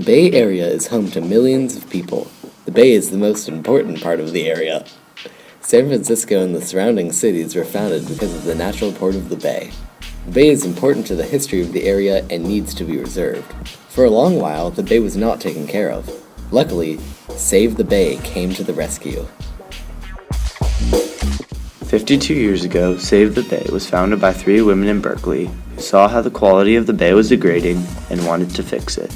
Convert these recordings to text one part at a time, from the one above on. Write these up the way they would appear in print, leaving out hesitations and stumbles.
Bay Area is home to millions of people. The Bay is the most important part of the area. San Francisco and the surrounding cities were founded because of the natural port of the Bay. The Bay is important to the history of the area and needs to be reserved. For a long while, the Bay was not taken care of. Luckily, Save the Bay came to the rescue. 52 years ago, Save the Bay was founded by 3 women in Berkeley who saw how the quality of the bay was degrading and wanted to fix it.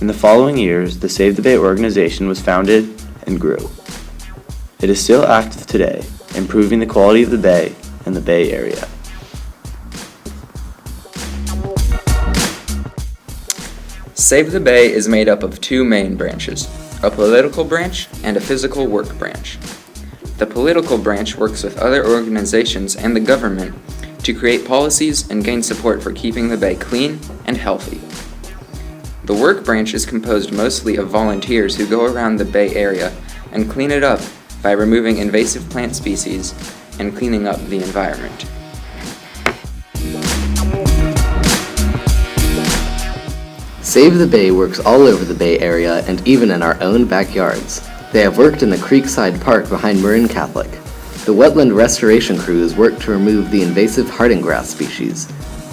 In the following years, the Save the Bay organization was founded and grew. It is still active today, improving the quality of the bay and the Bay Area. Save the Bay is made up of 2 main branches, a political branch and a physical work branch. The political branch works with other organizations and the government to create policies and gain support for keeping the bay clean and healthy. The work branch is composed mostly of volunteers who go around the Bay Area and clean it up by removing invasive plant species and cleaning up the environment. Save the Bay works all over the Bay Area and even in our own backyards. They have worked in the Creekside Park behind Marin Catholic. The wetland restoration crews work to remove the invasive harding grass species.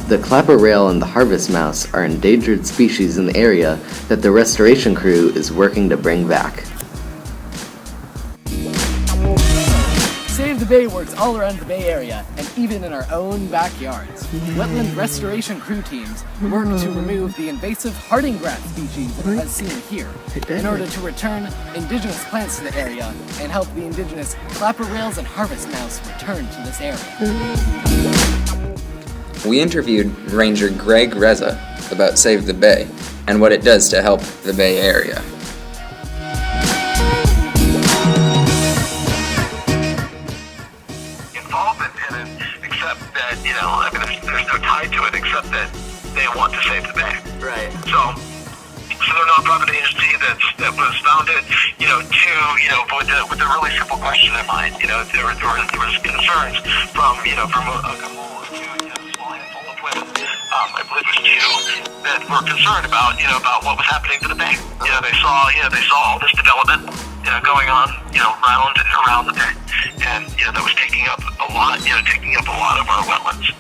The clapper rail and the harvest mouse are endangered species in the area that the restoration crew is working to bring back. Save the Bay works all around the Bay Area and even in our own backyards. Wetland restoration crew teams work to remove the invasive harding grass species as seen here in order to return indigenous plants to the area and help the indigenous clapper rails and harvest mouse return to this area. We interviewed Ranger Greg Reza about Save the Bay and what it does to help the Bay Area. There's no tie to it except that they want to save the bay. Right. So they're a nonprofit agency that was founded, with a really simple question in mind. There was concerns from a couple, small handful of women, I believe it was 2, that were concerned about what was happening to the bay. They saw all this development, going on, around the bay, and that was taking up a lot of our wetlands.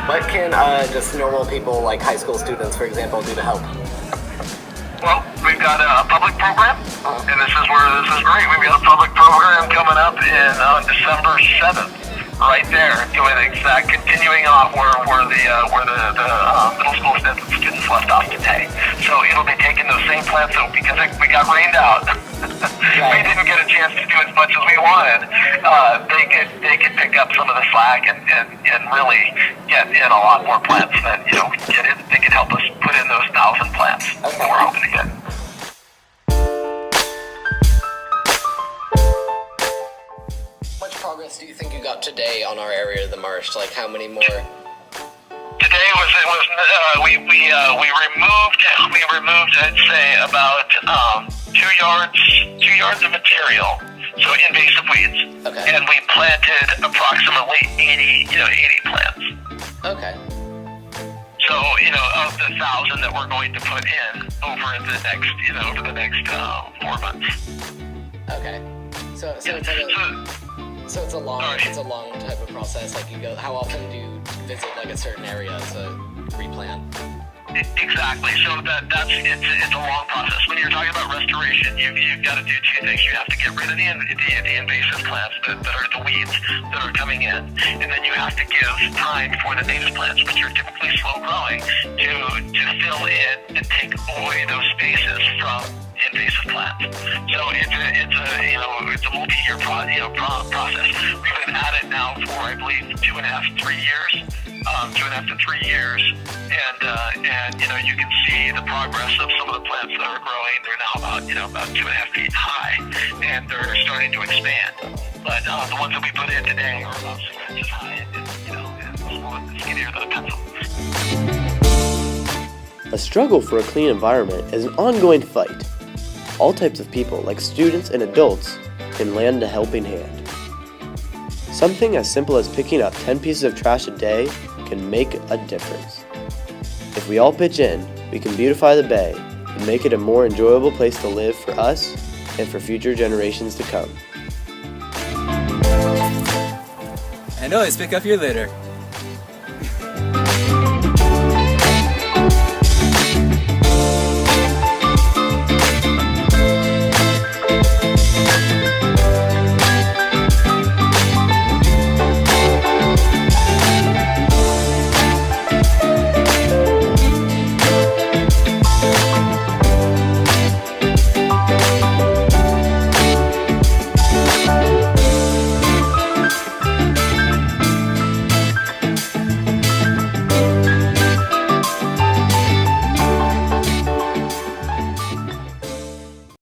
What can just normal people like high school students, for example, do to help? Well, we've got a public program, and this is great. We've got a public program coming up on December 7th, right there, continuing off where the middle school students left off today. So it'll be taking those same plants, because we got rained out. We didn't get a chance to do as much as we wanted. They could pick up some of the slack and really get in a lot more plants that they could help us put in those 1,000 plants that we're hoping to get. Much progress do you think you got today on our area of the marsh? Like how many more? Today we removed I'd say about 2 yards of material, so invasive weeds. Okay. And we planted approximately 80 plants. Okay. So of the 1,000 that we're going to put in over the next 4 months. Okay. So it's a long type of process. Like you go, how often do you visit like a certain area to replant? Exactly. So it's a long process. When you're talking about restoration, you've got to do 2 things. You have to get rid of the invasive plants that are the weeds that are coming in, and then you have to give time for the native plants, which are typically slow growing, to fill in and take away those spaces from invasive plants. So it's a multi-year process. We've been at it now for I believe 2.5 to 3 years, and you can see the progress of some of the plants that are growing. They're now about 2.5 feet high, and they're starting to expand. But the ones that we put in today are about 6 inches high, and skinnier than a pencil. A struggle for a clean environment is an ongoing fight. All types of people, like students and adults, can lend a helping hand. Something as simple as picking up 10 pieces of trash a day can make a difference. If we all pitch in, we can beautify the bay and make it a more enjoyable place to live for us and for future generations to come. And always pick up your litter.